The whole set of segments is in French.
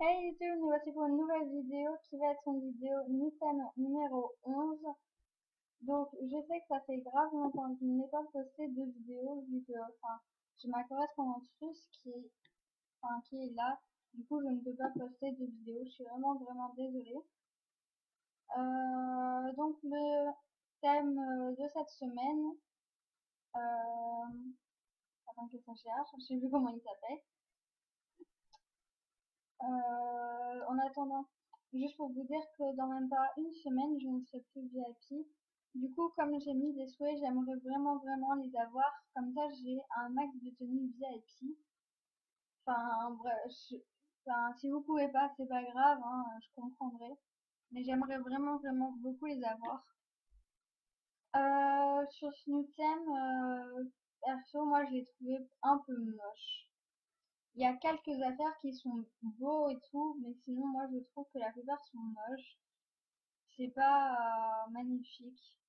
Hey YouTube, nous voici pour une nouvelle vidéo qui va être une vidéo Newton numéro 11. Donc je sais que ça fait grave longtemps que je n'ai pas posté de vidéo vu que j'ai ma correspondance russe qui est là. Du coup je ne peux pas poster de vidéo, je suis vraiment désolée. Donc le thème de cette semaine, attends que ça cherche, je sais plus comment il s'appelle. En attendant, juste pour vous dire que dans même pas une semaine, je ne serai plus VIP. Du coup, comme j'ai mis des souhaits, j'aimerais vraiment les avoir. Comme ça, j'ai un max de tenues VIP. Enfin, bref, si vous pouvez pas, c'est pas grave, hein, je comprendrai. Mais j'aimerais vraiment beaucoup les avoir. Sur ce new thème, perso, moi, je l'ai trouvé un peu moche. Il y a quelques affaires qui sont beaux et tout, mais sinon, moi, je trouve que la plupart sont moches. C'est pas magnifique.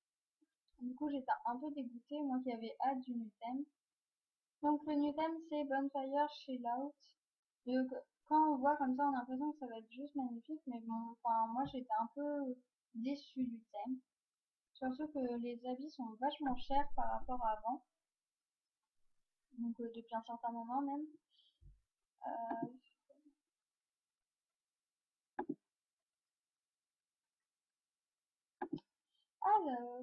Du coup, j'étais un peu dégoûtée, moi qui avais hâte du new theme. Donc, le new theme, c'est Bonfire Chill Out. Donc, quand on voit comme ça, on a l'impression que ça va être juste magnifique, mais bon, enfin, moi, j'étais un peu déçue du thème. Surtout que les habits sont vachement chers par rapport à avant. Donc, depuis un certain moment même. Euh, alors,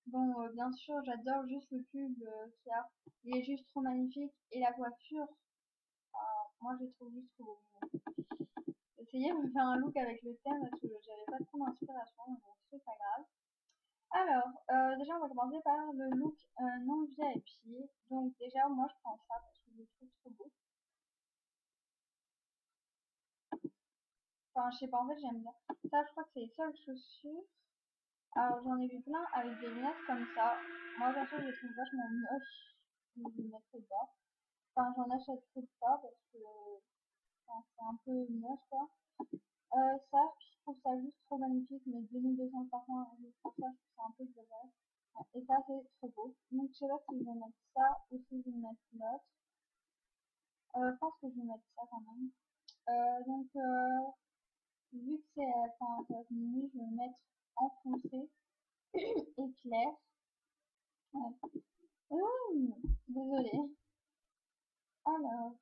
bon, bien sûr, j'adore juste le pub qu'il y a. Il est juste trop magnifique. Et la coiffure, moi, je trouve juste trop beau. J'ai essayé de me faire un look avec le thème parce que j'avais pas trop d'inspiration, donc c'est pas grave. Alors, déjà, on va commencer par le look non VIP. Donc, déjà, moi, je prends ça parce que je le trouve trop beau. Enfin, je sais pas, en fait, j'aime bien. Ça, je crois que c'est les seules chaussures. Alors, j'en ai vu plein avec des lunettes comme ça. Moi, perso, je les trouve vachement moches. Donc, je les mettrai pas. Enfin, j'en achèterai pas parce que c'est un peu moche, quoi. Ça, je trouve ça juste trop magnifique, mais 2250 € pour ça, je trouve ça un peu dommage. Et ça, c'est trop beau. Donc, je sais pas si je vais mettre ça ou si je vais mettre l'autre. Je pense que je vais mettre ça quand même. Vu que c'est, enfin, ça va être nuit, je vais mettre en foncé et clair. Ouais. Désolée. Alors,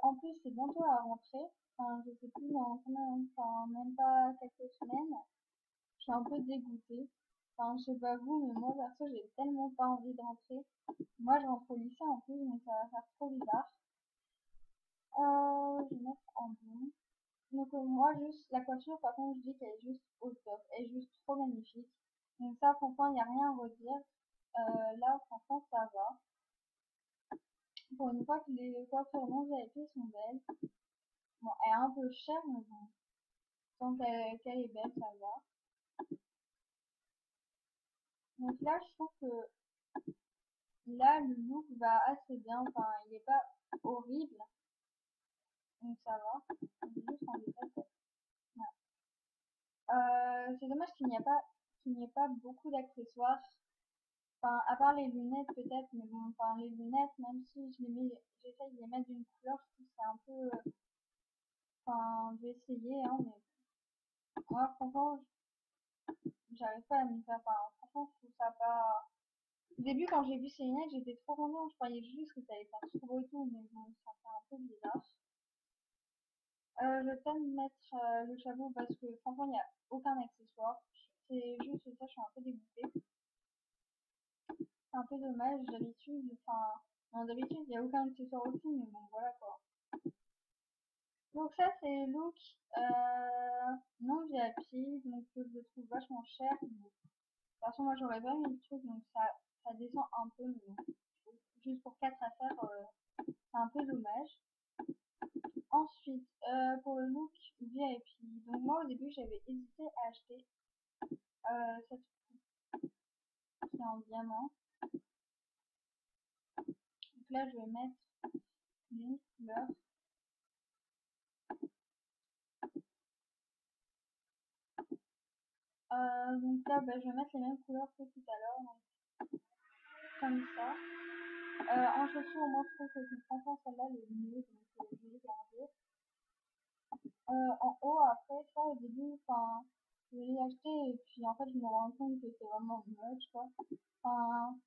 en plus, c'est bientôt à rentrer. Enfin, je sais plus dans combien, enfin, même pas quelques semaines. Je suis un peu dégoûtée. Enfin, je sais pas vous, mais moi, perso, j'ai tellement pas envie de rentrer. Moi, je rentre au lycée en plus, donc ça va faire trop bizarre. Je vais mettre en bon. Donc, moi, juste, la coiffure, par contre, je dis qu'elle est juste au top. Elle est juste trop magnifique. Donc, ça, franchement, il n'y a rien à redire. Là, franchement, ça va. Pour une fois que les coiffures non VIP sont belles. Bon, elle est un peu chère, mais bon. Tant qu'elle est belle, ça va. Donc là, je trouve que là, le look va assez bien. Enfin, il n'est pas horrible. Donc ça va. On est juste en détail. Voilà. C'est dommage qu'il n'y ait pas beaucoup d'accessoires. Enfin, à part les lunettes peut-être, mais bon, enfin les lunettes, même si j'essaye de les mettre d'une couleur, je trouve que c'est un peu, enfin, je vais essayer, hein, mais moi, franchement, j'arrive pas à m'y faire. Enfin, franchement, je trouve ça pas. Au début, quand j'ai vu ces lunettes, j'étais trop contente. Je croyais juste que ça allait faire trop beau et tout, mais bon, ça fait un peu bizarre. Je vais peut-être mettre le chapeau parce que franchement, il n'y a aucun accessoire. C'est juste ça, je suis un peu dégoûtée. C'est un peu dommage. D'habitude, enfin, non, d'habitude, il n'y a aucun accessoire aussi, mais bon, voilà quoi. Donc ça, c'est le look non VIP, donc je le trouve vachement cher. Mais de toute façon, moi, j'aurais pas mis le truc, donc ça descend un peu, mais bon. Juste pour 4 affaires, c'est un peu dommage. Ensuite, pour le look VIP, donc moi au début j'avais hésité à acheter cette qui est en diamant. Donc là je vais mettre une couleur. Donc là je vais mettre les mêmes couleurs que tout à l'heure, donc comme ça. En chaussures, moi je trouve que franchement celle-là elle est mieux, donc je vais les garder. En haut, après, ça, au début, enfin, je l'ai acheté et puis en fait, je me rends compte que c'est vraiment moche, quoi. Enfin,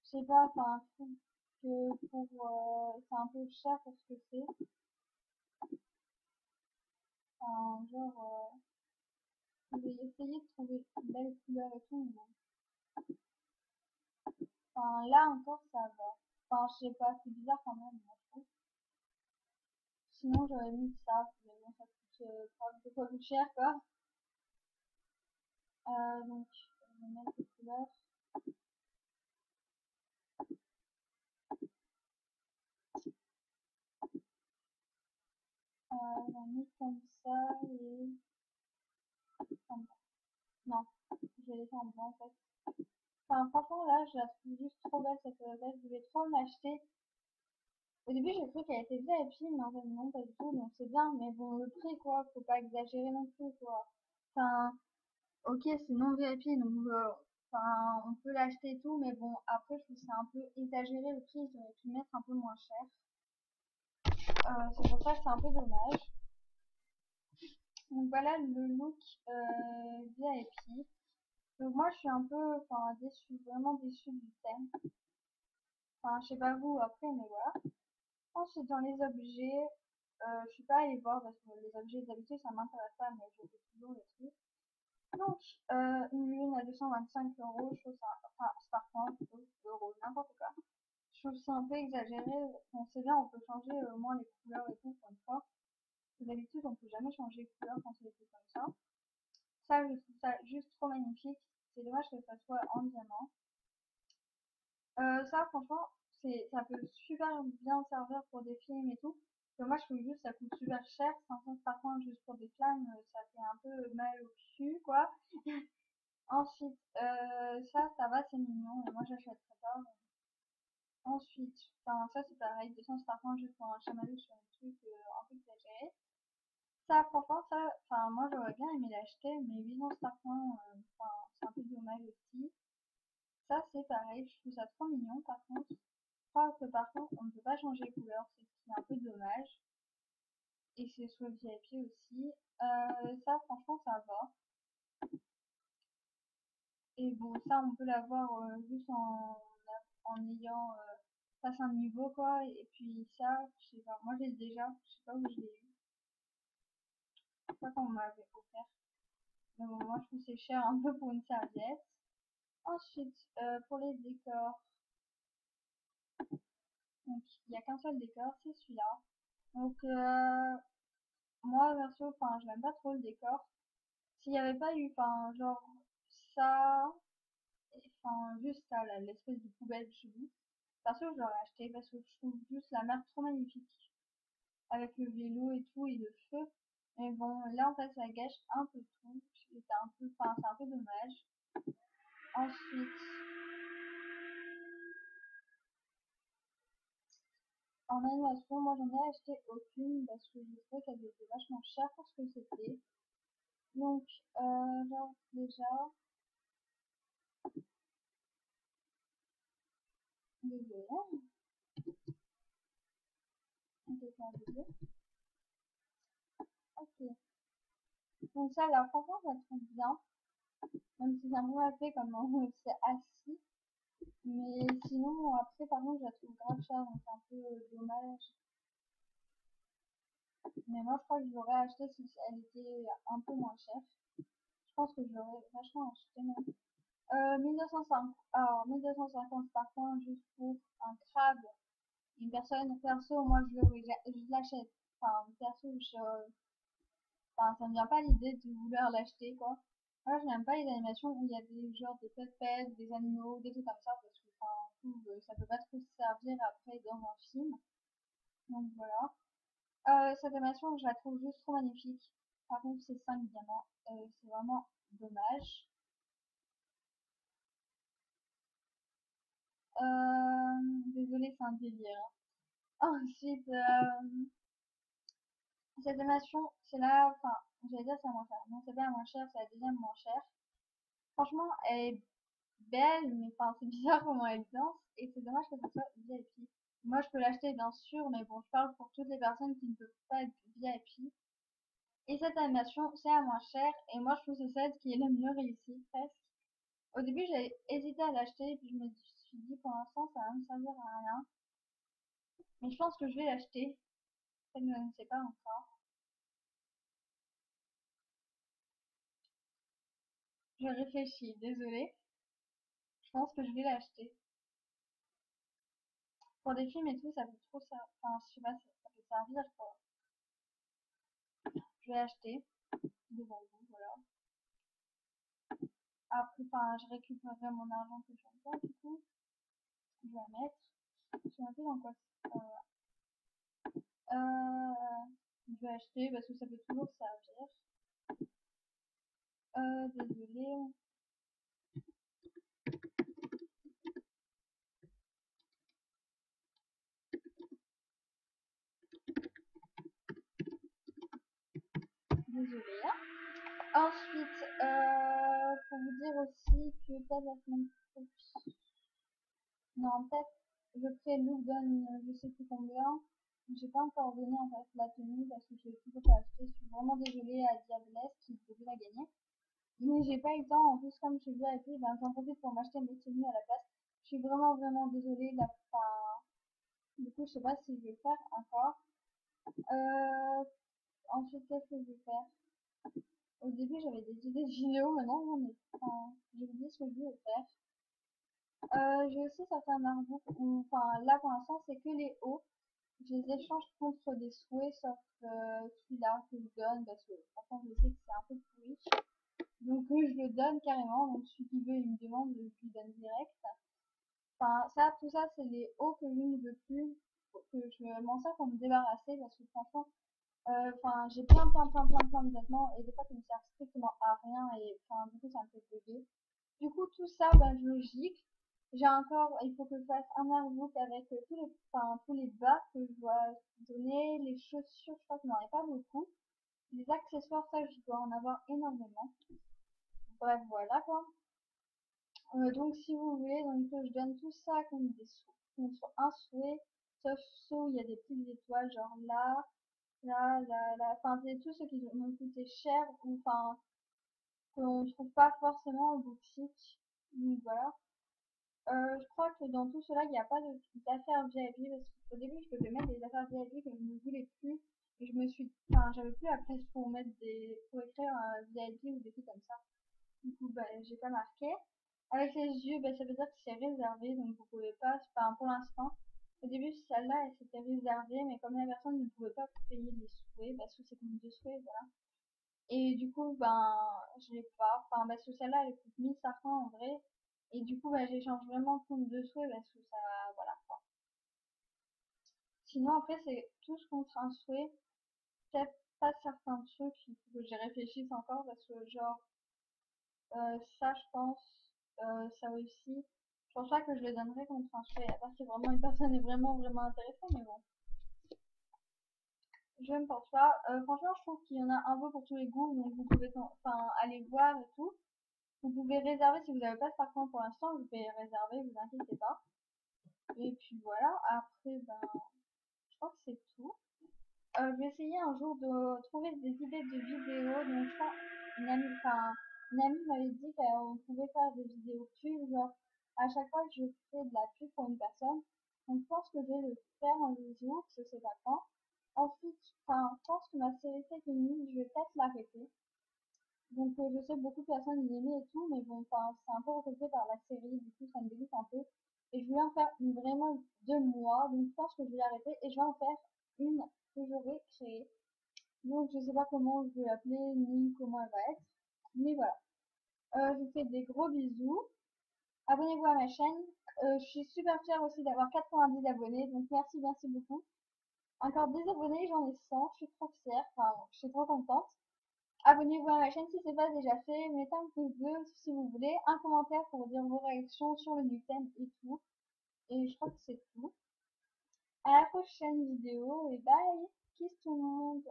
je sais pas, enfin, je trouve que c'est un peu cher pour ce que c'est. Enfin, genre, j'ai essayé de trouver une belle couleur et tout, mais bon. Enfin, là encore, ça va. Enfin, je sais pas, c'est bizarre quand même, moi, je trouve. Sinon, j'aurais mis ça, mais bon, ça coûte pas deux fois plus cher, quoi. Donc, je vais mettre les couleurs. J'en ai mis comme ça et comme ça. Non, je vais laisser en blanc, en fait. Enfin, franchement, là, je la trouve juste trop belle, cette belle. Je voulais trop l'acheter. Au début, j'ai cru qu'elle était VIP, mais en fait, non, pas du tout, donc c'est bien. Mais bon, le prix, quoi, faut pas exagérer non plus, quoi. Enfin, ok, c'est non VIP, donc enfin, on peut l'acheter et tout, mais bon, après, je trouve que c'est un peu exagéré le prix, ils auraient pu le mettre un peu moins cher. C'est pour ça que c'est un peu dommage. Donc voilà le look VIP. Donc moi, je suis un peu, enfin, déçue, vraiment déçue du thème. Enfin, je sais pas vous après, mais voilà. Ensuite, dans les objets, je suis pas allée voir parce que les objets d'habitude, ça m'intéresse pas, mais je fais toujours les trucs. Donc, une lune à 225 euros, je trouve ça, enfin, Starpoint, euros, n'importe quoi. Je trouve ça un peu exagéré. Bon, c'est bien, on peut changer au moins les couleurs et tout, pour une fois. D'habitude, on peut jamais changer les couleurs quand c'est des trucs comme ça. Ça, je trouve ça juste trop magnifique. C'est dommage que ça soit en diamant. Ça, franchement, ça peut super bien servir pour des films et tout. Que moi, je trouve juste ça coûte super cher. 500 par contre, juste pour des flammes, ça fait un peu mal au cul, quoi. Ensuite, ça va, c'est mignon. Et moi, j'achèterais pas. Ensuite, enfin, ça, c'est pareil. 200 par contre, juste pour un chamallow sur un truc un peu exagéré. Ça, franchement, ça, enfin, moi, j'aurais bien aimé l'acheter, mais 800 par contre, enfin, c'est un peu dommage aussi. Ça, c'est pareil, je trouve ça trop mignon par contre. Je crois que par contre, on ne peut pas changer de couleur, c'est ce qui est un peu dommage. Et c'est sur le VIP aussi. Ça, franchement, ça va. Et bon, ça, on peut l'avoir juste en ayant passe un niveau, quoi. Et puis ça, je sais pas, moi j'ai déjà, je sais pas où je l'ai eu. Je sais pas quand on m'avait offert. Mais bon, moi je trouve que c'est cher un peu pour une serviette. Ensuite, pour les décors, donc il n'y a qu'un seul décor, c'est celui-là. Donc, moi, perso, enfin, je n'aime pas trop le décor. S'il n'y avait pas eu, enfin, genre, ça, enfin, juste ça, l'espèce de poubelle chelou, perso, je l'aurais acheté parce que je trouve juste la mer trop magnifique. Avec le vélo et tout, et le feu. Mais bon, là, en fait, ça gâche un peu tout. Et c'est un peu, enfin, c'est un peu dommage. Ensuite, en animation, moi, j'en ai acheté aucune parce que je trouvais qu'elle était vachement chère pour ce que c'était. Donc, genre, déjà, désolé, on peut faire les deux. Ok. Donc ça, là, franchement, je la trouve bien. Même si c'est un peu mal fait comme c'est assis. Mais sinon, après, par contre, je la trouve grave chère, donc c'est un peu dommage. Mais moi, je crois que je l'aurais acheté si elle était un peu moins chère. Je pense que je l'aurais vachement acheté même. 1250, alors 1250 par point juste pour un crabe. Une personne, perso, moi je l'achète. Enfin, perso, enfin, ça me vient pas l'idée de vouloir l'acheter, quoi. Moi, je n'aime pas les animations où il y a des genres de pets, des animaux, des trucs comme ça, parce que enfin, je trouve, ça peut pas trop se servir après dans un film. Donc voilà. Cette animation, je la trouve juste trop magnifique. Par contre, c'est 5 diamants. C'est vraiment dommage. Désolée, c'est un délire. Ensuite, cette animation, c'est là, enfin, j'allais dire c'est la moins chère. Non, c'est pas la moins chère, c'est la deuxième moins chère. Franchement, elle est belle, mais enfin, c'est bizarre comment elle danse, et c'est dommage que ça soit VIP. Moi, je peux l'acheter, bien sûr, mais bon, je parle pour toutes les personnes qui ne peuvent pas être VIP. Et cette animation, c'est la moins chère. Et moi, je trouve que c'est celle qui est la mieux réussie, presque. Au début, j'ai hésité à l'acheter. Puis je me suis dit, pour l'instant, ça va me servir à rien. Mais je pense que je vais l'acheter. Je ne sais pas encore. Je réfléchis, désolée. Je pense que je vais l'acheter. Pour des films et tout, ça peut trop ça. Enfin, je sais pas, ça peut servir quoi. Je vais l'acheter devant vous, voilà. Après, enfin, je récupérerai mon argent que je viens de faire, du coup. Je vais la mettre. Je sais un peu dans quoi. Je vais acheter parce que ça peut toujours servir. Désolée. Désolée. Ensuite, pour vous dire aussi que peut-être la semaine prochaine. Non, peut-être je ferai Loudon, je sais plus combien. J'ai pas encore donné en fait la tenue parce que je l'ai toujours pas acheté. Je suis vraiment désolée à Diablesse qui devait la gagner. Mais j'ai pas eu le temps. En plus, comme je suis VIP, ben, j'en profite pour m'acheter mes tenues à la place. Je suis vraiment désolée. Du coup, je sais pas si je vais le faire encore. Ensuite, qu'est-ce que je vais faire? Au début, j'avais des idées de vidéos. Maintenant, j'en ai. Enfin, j'ai oublié ce que je voulais faire. J'ai aussi certains artbooks où, enfin, là pour l'instant, c'est que les hauts. Je les échange contre des souhaits, sauf celui-là que je donne, parce que franchement, je sais que c'est un peu pourri. Donc, je le donne carrément. Donc, celui qui veut, il me demande, je lui donne direct. Enfin, ça, tout ça, c'est les hauts que je ne veux plus, que je m'en sers pour me débarrasser, parce que franchement, enfin, j'ai plein de vêtements, et des fois, qui ne servent strictement à rien, et enfin, du coup, ça me fait bugger. Du coup, tout ça, ben, je le gicle. J'ai encore, il faut que je fasse un artbook avec tous les bas que je dois donner, les chaussures, je crois que j'en ai pas beaucoup. Les accessoires, ça, je dois en avoir énormément. Bref, voilà quoi. Donc, si vous voulez, donc, je donne tout ça comme contre un souhait, sauf ceux où il y a des petites étoiles, genre là, enfin, c'est tous ceux qui m'ont coûté cher ou enfin, qu'on trouve pas forcément au boutique. Donc voilà. Je crois que dans tout cela, il n'y a pas d'affaires VIP parce qu'au début, je devais mettre des affaires VIP que je ne voulais plus. Et enfin, j'avais plus la place pour pour écrire un VIP ou des trucs comme ça. Du coup, bah, j'ai pas marqué. Avec les yeux, bah, ça veut dire que c'est réservé, donc vous pouvez pas, enfin, pour l'instant. Au début, celle-là, elle s'était réservée, mais comme la personne ne pouvait pas payer les souhaits, parce que c'est comme deux souhaits, voilà. Et du coup, ben, je l'ai pas. Enfin, parce que celle-là, elle coûte 1500 en vrai. Et du coup, bah, j'échange vraiment contre deux souhaits parce que ça, voilà quoi. Sinon, après, c'est tous contre un souhait. Peut-être pas certains trucs, il faut que j'y réfléchisse encore parce que, genre, ça, je pense, ça aussi. Je pense pas que je le donnerai contre un souhait, à part si vraiment une personne est vraiment intéressée, mais bon. Je ne pense pas. Franchement, je trouve qu'il y en a un peu pour tous les goûts, donc vous pouvez enfin, aller voir et tout. Vous pouvez réserver si vous n'avez pas de pour l'instant, vous pouvez réserver, vous inquiétez pas. Et puis voilà, après, ben, je crois que c'est tout. Je vais essayer un jour de trouver des idées de vidéos. Donc, je crois, une amie m'avait dit qu'on pouvait faire des vidéos pubs. Genre, à chaque fois que je fais de la pub pour une personne, donc je pense que je vais le faire un jour, je sais pas quand. Ensuite, enfin, je pense que ma série féminine, je vais peut-être l'arrêter. Donc, je sais que beaucoup de personnes l'aimaient et tout, mais bon, enfin, c'est un peu reflété par la série, du coup, ça me dégoûte un peu. Et je voulais en faire une vraiment de moi, donc je pense que je vais l'arrêter et je vais en faire une que j'aurai créée. Donc, je sais pas comment je vais l'appeler, ni comment elle va être. Mais voilà. Je vous fais des gros bisous. Abonnez-vous à ma chaîne. Je suis super fière aussi d'avoir 90 abonnés, donc merci beaucoup. Encore 10 abonnés, j'en ai 100, je suis trop fière, enfin, je suis trop contente. Abonnez-vous à ma chaîne si ce n'est pas déjà fait. Mettez un pouce bleu si vous voulez. Un commentaire pour dire vos réactions sur le Newton et tout. Et je crois que c'est tout. À la prochaine vidéo et bye. Kiss tout le monde.